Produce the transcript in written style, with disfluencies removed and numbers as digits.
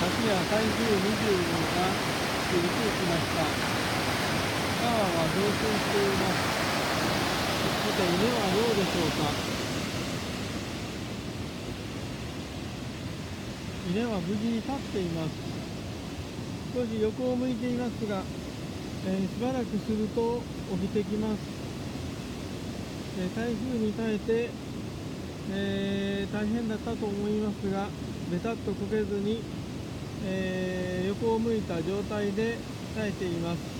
夜台風20号が近づいてきました。川は増水しています。さて、犬はどうでしょうか。犬は無事に立っています。少し横を向いていますが、しばらくすると起きてきます。台風に耐えて、大変だったと思いますが、ベタっとこけずに、横を向いた状態で耐えています。